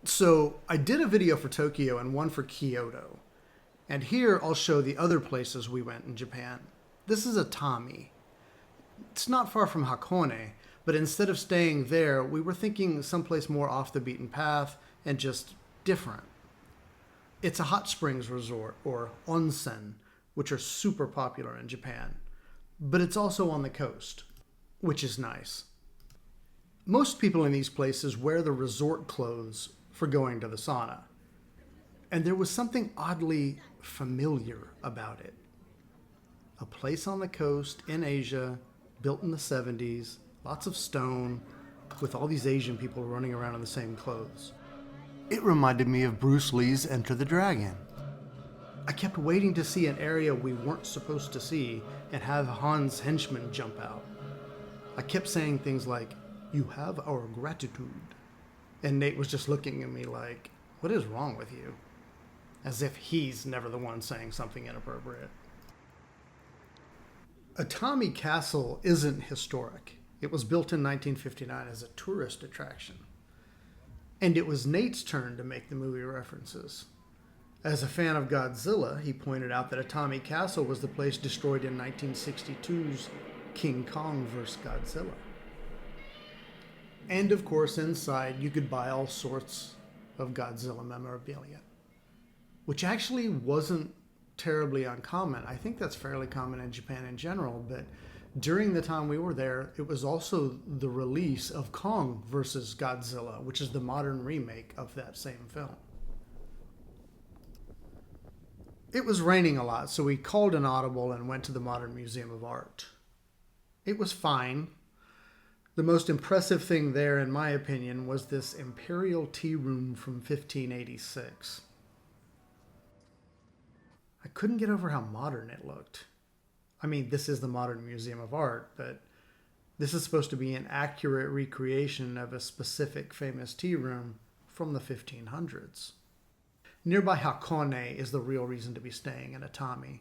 So I did a video for Tokyo and one for Kyoto. And here I'll show the other places we went in Japan. This is Atami. It's not far from Hakone, but instead of staying there, we were thinking someplace more off the beaten path and just different. It's a hot springs resort, or onsen, which are super popular in Japan. But it's also on the coast, which is nice. Most people in these places wear the resort clothes for going to the sauna. And there was something oddly familiar about it. A place on the coast in Asia, built in the 70s, lots of stone, with all these Asian people running around in the same clothes. It reminded me of Bruce Lee's Enter the Dragon. I kept waiting to see an area we weren't supposed to see and have Han's henchmen jump out. I kept saying things like, "You have our gratitude." And Nate was just looking at me like, "What is wrong with you?" As if he's never the one saying something inappropriate. Atami Castle isn't historic. It was built in 1959 as a tourist attraction. And it was Nate's turn to make the movie references. As a fan of Godzilla, he pointed out that Atami Castle was the place destroyed in 1962's King Kong vs. Godzilla. And of course, inside you could buy all sorts of Godzilla memorabilia, which actually wasn't terribly uncommon. I think that's fairly common in Japan in general, but during the time we were there, it was also the release of Kong vs. Godzilla, which is the modern remake of that same film. It was raining a lot, so we called an audible and went to the Modern Museum of Art. It was fine. The most impressive thing there, in my opinion, was this imperial tea room from 1586. I couldn't get over how modern it looked. I mean, this is the Modern Museum of Art, but this is supposed to be an accurate recreation of a specific famous tea room from the 1500s. Nearby Hakone is the real reason to be staying in Atami.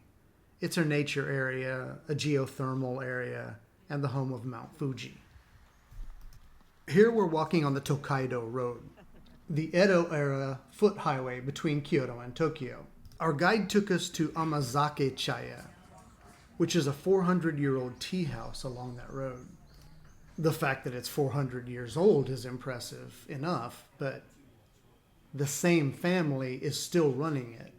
It's a nature area, a geothermal area, and the home of Mount Fuji. Here we're walking on the Tokaido Road, the Edo-era foot highway between Kyoto and Tokyo. Our guide took us to Amazake Chaya, which is a 400-year-old tea house along that road. The fact that it's 400 years old is impressive enough, but the same family is still running it.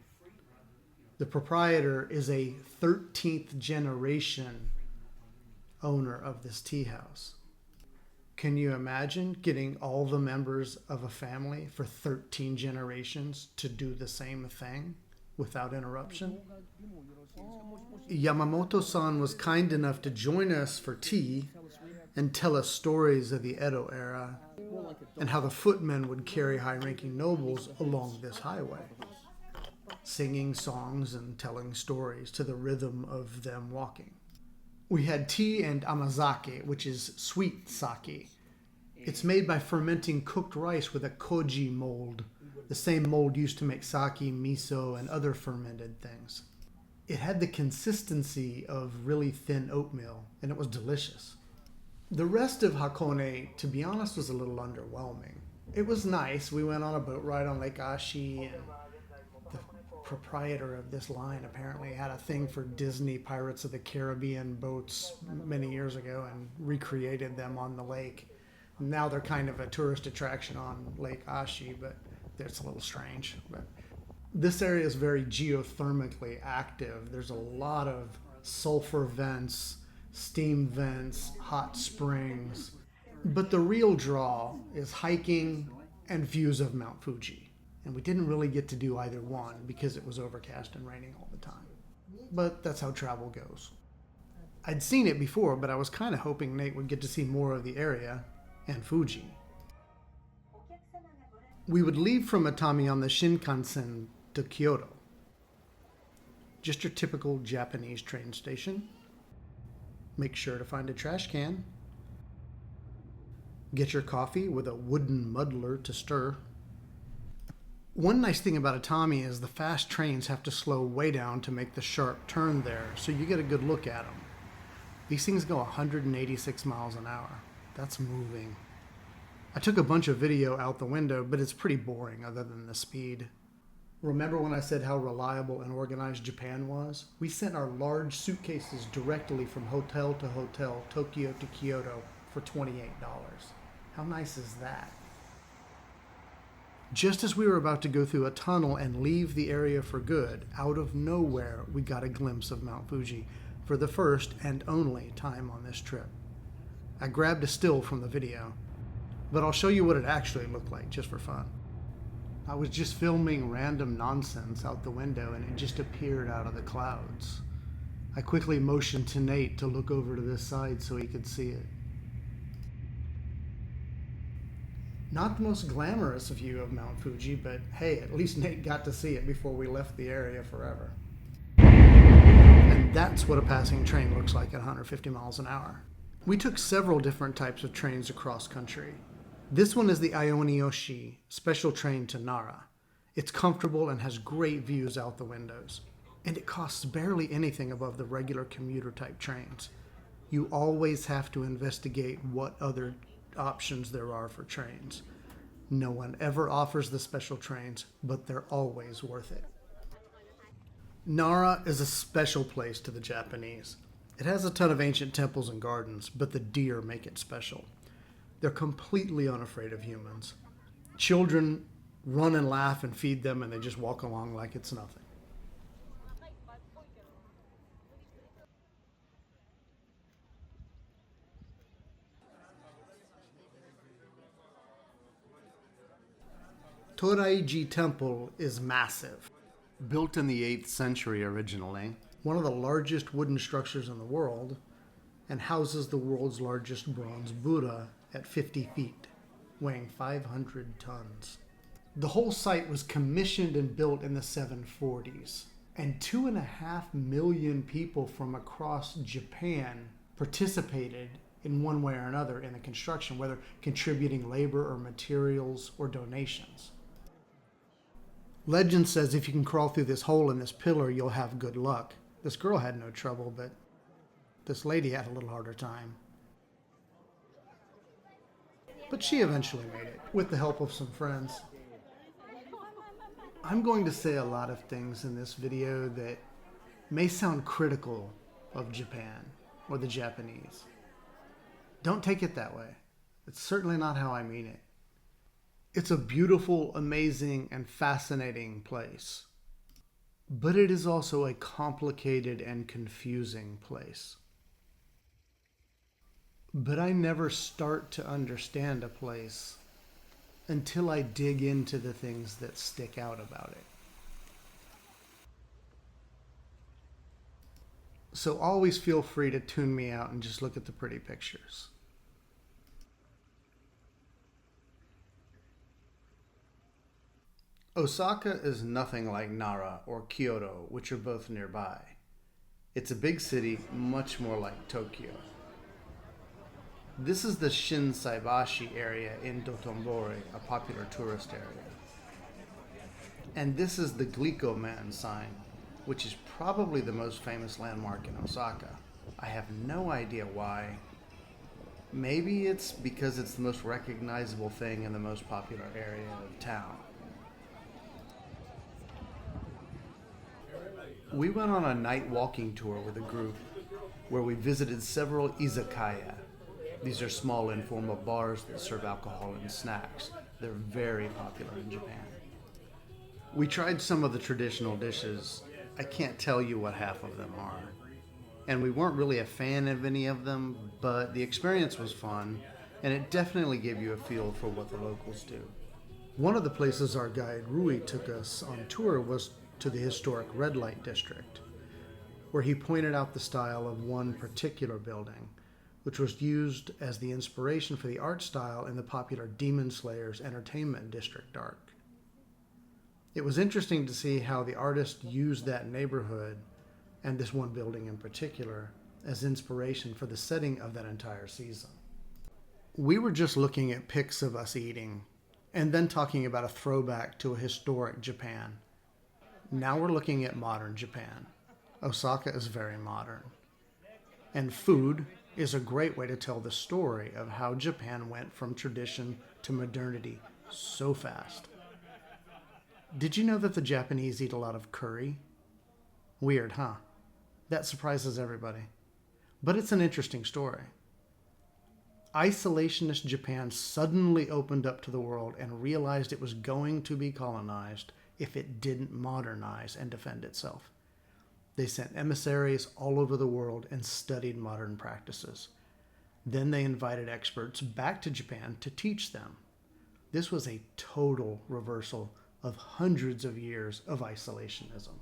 The proprietor is a 13th generation owner of this tea house. Can you imagine getting all the members of a family for 13 generations to do the same thing without interruption? Yamamoto-san was kind enough to join us for tea and tell us stories of the Edo era and how the footmen would carry high-ranking nobles along this highway, singing songs and telling stories to the rhythm of them walking. We had tea and amazake, which is sweet sake. It's made by fermenting cooked rice with a koji mold, the same mold used to make sake, miso, and other fermented things. It had the consistency of really thin oatmeal, and it was delicious. The rest of Hakone, to be honest, was a little underwhelming. It was nice. We went on a boat ride on Lake Ashi, and the proprietor of this line apparently had a thing for Disney Pirates of the Caribbean boats many years ago and recreated them on the lake. Now they're kind of a tourist attraction on Lake Ashi, but it's a little strange. But this area is very geothermically active. There's a lot of sulfur vents, steam vents, hot springs. But the real draw is hiking and views of Mount Fuji. And we didn't really get to do either one because it was overcast and raining all the time. But that's how travel goes. I'd seen it before, but I was kind of hoping Nate would get to see more of the area and Fuji. We would leave from Atami on the Shinkansen to Kyoto. Just your typical Japanese train station. Make sure to find a trash can. Get your coffee with a wooden muddler to stir. One nice thing about Atami is the fast trains have to slow way down to make the sharp turn there, so you get a good look at them. These things go 186 miles an hour. That's moving. I took a bunch of video out the window, but it's pretty boring other than the speed. Remember when I said how reliable and organized Japan was? We sent our large suitcases directly from hotel to hotel, Tokyo to Kyoto, for $28. How nice is that? Just as we were about to go through a tunnel and leave the area for good, out of nowhere we got a glimpse of Mount Fuji for the first and only time on this trip. I grabbed a still from the video, but I'll show you what it actually looked like just for fun. I was just filming random nonsense out the window and it just appeared out of the clouds. I quickly motioned to Nate to look over to this side so he could see it. Not the most glamorous view of Mount Fuji, but hey, at least Nate got to see it before we left the area forever. And that's what a passing train looks like at 150 miles an hour. We took several different types of trains across country. This one is the Ioneyoshi special train to Nara. It's comfortable and has great views out the windows. And it costs barely anything above the regular commuter type trains. You always have to investigate what other options there are for trains. No one ever offers the special trains, but they're always worth it. Nara is a special place to the Japanese. It has a ton of ancient temples and gardens, but the deer make it special. They're completely unafraid of humans. Children run and laugh and feed them, and they just walk along like it's nothing. Toraiji Temple is massive. Built in the 8th century originally, one of the largest wooden structures in the world, and houses the world's largest bronze Buddha at 50 feet, weighing 500 tons. The whole site was commissioned and built in the 740s, and 2.5 million people from across Japan participated in one way or another in the construction, whether contributing labor or materials or donations. Legend says if you can crawl through this hole in this pillar, you'll have good luck. This girl had no trouble, but this lady had a little harder time. But she eventually made it, with the help of some friends. I'm going to say a lot of things in this video that may sound critical of Japan or the Japanese. Don't take it that way. It's certainly not how I mean it. It's a beautiful, amazing, and fascinating place. But it is also a complicated and confusing place. But I never start to understand a place until I dig into the things that stick out about it. So always feel free to tune me out and just look at the pretty pictures. Osaka is nothing like Nara or Kyoto, which are both nearby. It's a big city, much more like Tokyo. This is the Shinsaibashi area in Dotonbori, a popular tourist area. And this is the Glico-man sign, which is probably the most famous landmark in Osaka. I have no idea why. Maybe it's because it's the most recognizable thing in the most popular area of town. We went on a night walking tour with a group where we visited several izakaya. These are small informal bars that serve alcohol and snacks. They're very popular in Japan. We tried some of the traditional dishes. I can't tell you what half of them are. And we weren't really a fan of any of them, but the experience was fun, and it definitely gave you a feel for what the locals do. One of the places our guide Rui took us on tour was to the historic Red Light District, where he pointed out the style of one particular building, which was used as the inspiration for the art style in the popular Demon Slayer's Entertainment District art. It was interesting to see how the artist used that neighborhood, and this one building in particular, as inspiration for the setting of that entire season. We were just looking at pics of us eating, and then talking about a throwback to a historic Japan. Now we're looking at modern Japan. Osaka is very modern. And food is a great way to tell the story of how Japan went from tradition to modernity so fast. Did you know that the Japanese eat a lot of curry? Weird, huh? That surprises everybody. But it's an interesting story. Isolationist Japan suddenly opened up to the world and realized it was going to be colonized if it didn't modernize and defend itself. They sent emissaries all over the world and studied modern practices. Then they invited experts back to Japan to teach them. This was a total reversal of hundreds of years of isolationism.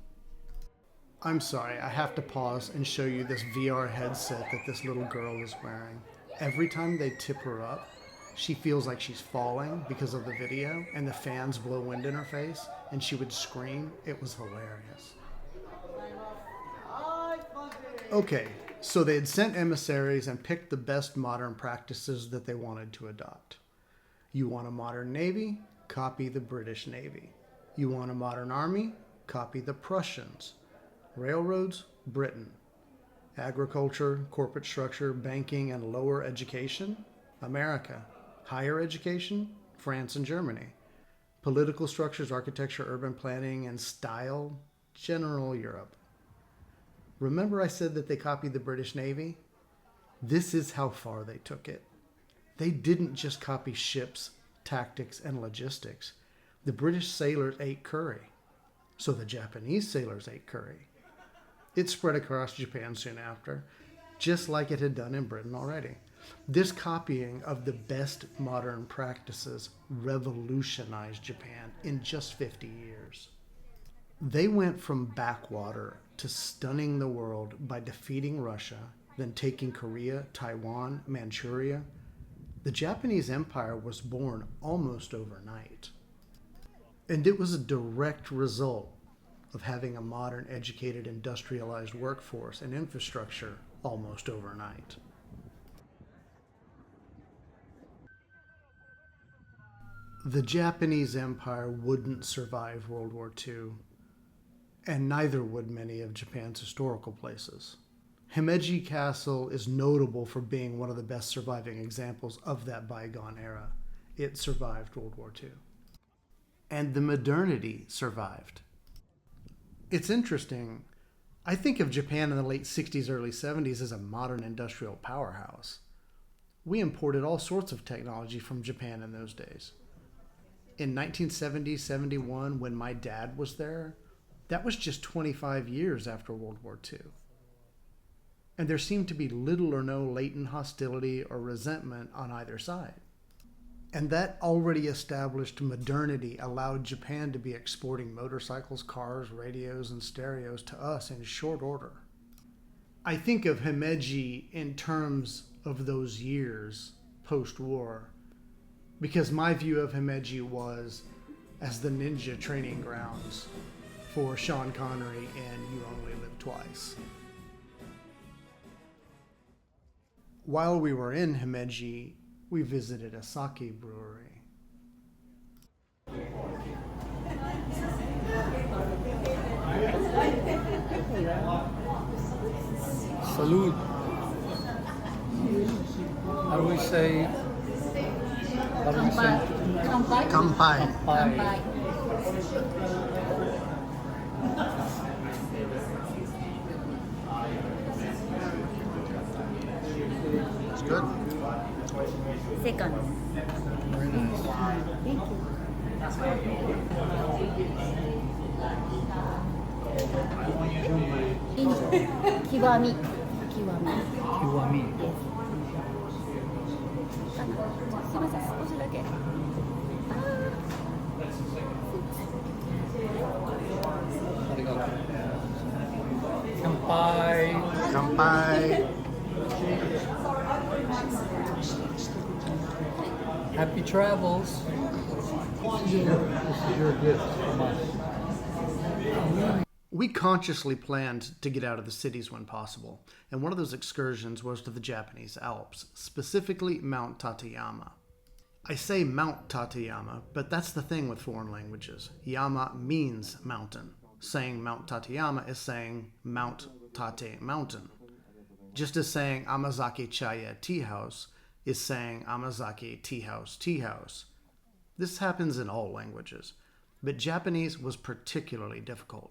I'm sorry, I have to pause and show you this VR headset that this little girl is wearing. Every time they tip her up, she feels like she's falling because of the video, and the fans blow wind in her face, and she would scream. It was hilarious. Okay, so they had sent emissaries and picked the best modern practices that they wanted to adopt. You want a modern navy? Copy the British Navy. You want a modern army? Copy the Prussians. Railroads? Britain. Agriculture, corporate structure, banking, and lower education? America. Higher education? France and Germany. Political structures, architecture, urban planning, and style? General Europe. Remember I said that they copied the British Navy? This is how far they took it. They didn't just copy ships, tactics, and logistics. The British sailors ate curry, so the Japanese sailors ate curry. It spread across Japan soon after, just like it had done in Britain already. This copying of the best modern practices revolutionized Japan in just 50 years. They went from backwater to stunning the world by defeating Russia, then taking Korea, Taiwan, Manchuria. The Japanese Empire was born almost overnight. And it was a direct result of having a modern, educated, industrialized workforce and infrastructure almost overnight. The Japanese Empire wouldn't survive World War II, and neither would many of Japan's historical places. Himeji Castle is notable for being one of the best surviving examples of that bygone era. It survived World War II. And the modernity survived. It's interesting. I think of Japan in the late 60s, early 70s as a modern industrial powerhouse. We imported all sorts of technology from Japan in those days. In 1970-71, when my dad was there, that was just 25 years after World War II. And there seemed to be little or no latent hostility or resentment on either side. And that already established modernity allowed Japan to be exporting motorcycles, cars, radios, and stereos to us in short order. I think of Himeji in terms of those years post-war, because my view of Himeji was as the ninja training grounds for Sean Connery in You Only Live Twice. While we were in Himeji, we visited a sake brewery. Salud. How do we say? Kanpai. Kanpai. It's good. Second. Very nice. Thank you. Kiwami. Kiwami. すいません、少しだけ。Arigato. Kanpai. Kanpai. Happy travels. This is your gift from us. We consciously planned to get out of the cities when possible, and one of those excursions was to the Japanese Alps, specifically Mount Tateyama. I say Mount Tateyama, but that's the thing with foreign languages. Yama means mountain. Saying Mount Tateyama is saying Mount Tate Mountain. Just as saying Amazaki Chaya Tea House is saying Amazaki tea house, tea house. This happens in all languages, but Japanese was particularly difficult.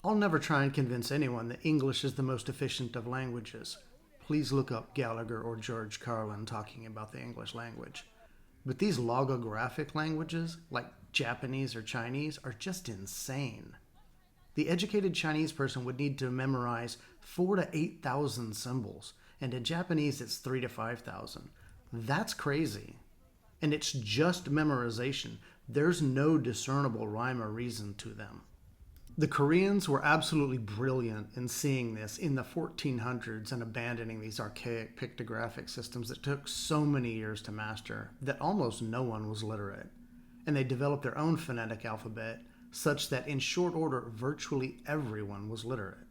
I'll never try and convince anyone that English is the most efficient of languages. Please look up Gallagher or George Carlin talking about the English language. But these logographic languages, like Japanese or Chinese, are just insane. The educated Chinese person would need to memorize 4,000 to 8,000 symbols, and in Japanese it's 3,000 to 5,000. That's crazy. And it's just memorization. There's no discernible rhyme or reason to them. The Koreans were absolutely brilliant in seeing this in the 1400s and abandoning these archaic pictographic systems that took so many years to master that almost no one was literate. And they developed their own phonetic alphabet such that in short order virtually everyone was literate.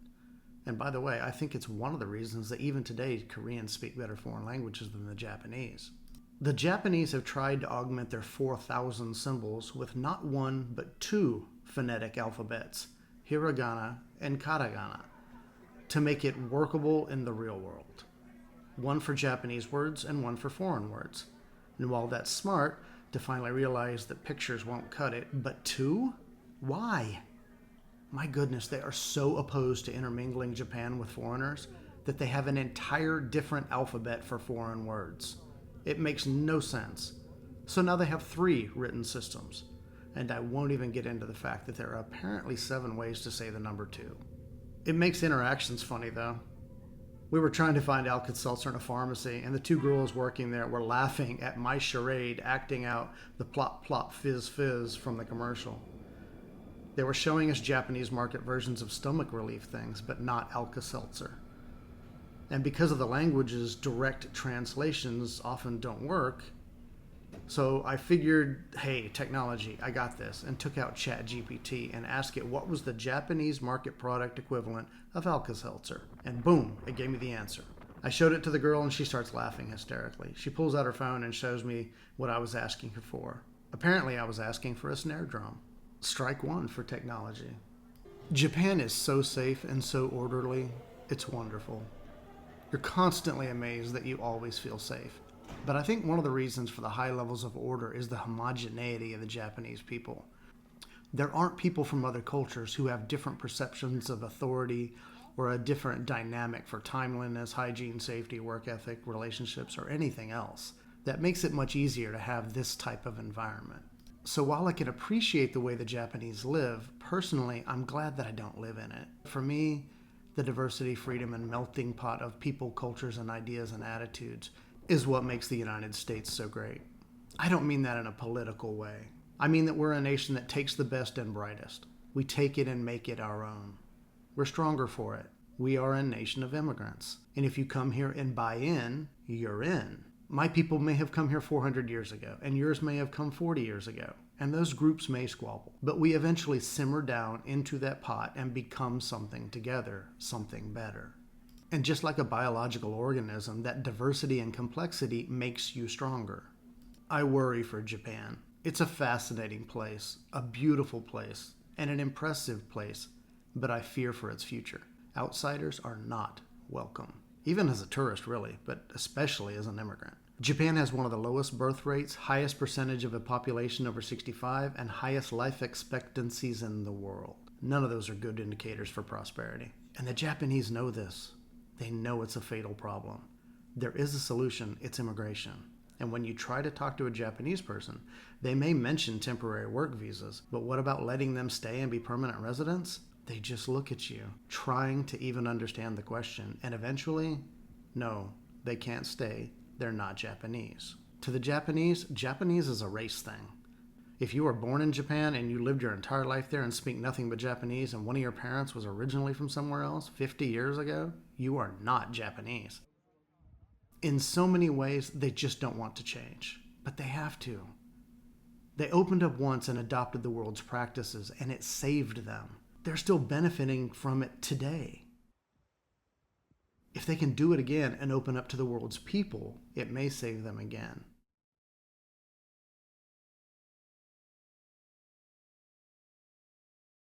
And by the way, I think it's one of the reasons that even today Koreans speak better foreign languages than the Japanese. The Japanese have tried to augment their 4,000 symbols with not one but two phonetic alphabets, hiragana and katakana, to make it workable in the real world. One for Japanese words and one for foreign words. And while that's smart, to finally realize that pictures won't cut it, but two? Why? My goodness, they are so opposed to intermingling Japan with foreigners that they have an entire different alphabet for foreign words. It makes no sense. So now they have 3 written systems. And I won't even get into the fact that there are apparently 7 ways to say the number 2. It makes interactions funny though. We were trying to find Alka-Seltzer in a pharmacy, and the 2 girls working there were laughing at my charade acting out the plop plop fizz fizz from the commercial. They were showing us Japanese market versions of stomach relief things, but not Alka-Seltzer. And because of the languages, direct translations often don't work. So I figured, hey, technology, I got this, and took out ChatGPT and asked it what was the Japanese market product equivalent of Alka-Seltzer. And boom, it gave me the answer. I showed it to the girl and she starts laughing hysterically. She pulls out her phone and shows me what I was asking her for. Apparently I was asking for a snare drum. Strike 1 for technology. Japan is so safe and so orderly, it's wonderful. You're constantly amazed that you always feel safe. But I think one of the reasons for the high levels of order is the homogeneity of the Japanese people. There aren't people from other cultures who have different perceptions of authority or a different dynamic for timeliness, hygiene, safety, work ethic, relationships, or anything else. That makes it much easier to have this type of environment. So while I can appreciate the way the Japanese live, personally, I'm glad that I don't live in it. For me, the diversity, freedom, and melting pot of people, cultures, and ideas and attitudes is what makes the United States so great. I don't mean that in a political way. I mean that we're a nation that takes the best and brightest. We take it and make it our own. We're stronger for it. We are a nation of immigrants. And if you come here and buy in, you're in. My people may have come here 400 years ago, and yours may have come 40 years ago, and those groups may squabble. But we eventually simmer down into that pot and become something together, something better. And just like a biological organism, that diversity and complexity makes you stronger. I worry for Japan. It's a fascinating place, a beautiful place, and an impressive place, but I fear for its future. Outsiders are not welcome. Even as a tourist, really, but especially as an immigrant. Japan has one of the lowest birth rates, highest percentage of a population over 65, and highest life expectancies in the world. None of those are good indicators for prosperity. And the Japanese know this. They know it's a fatal problem. There is a solution, it's immigration. And when you try to talk to a Japanese person, they may mention temporary work visas, but what about letting them stay and be permanent residents? They just look at you, trying to even understand the question, and eventually, no, they can't stay. They're not Japanese. To the Japanese, Japanese is a race thing. If you were born in Japan and you lived your entire life there and speak nothing but Japanese, and one of your parents was originally from somewhere else 50 years ago, you are not Japanese. In so many ways, they just don't want to change, but they have to. They opened up once and adopted the world's practices, and it saved them. They're still benefiting from it today. If they can do it again and open up to the world's people, it may save them again.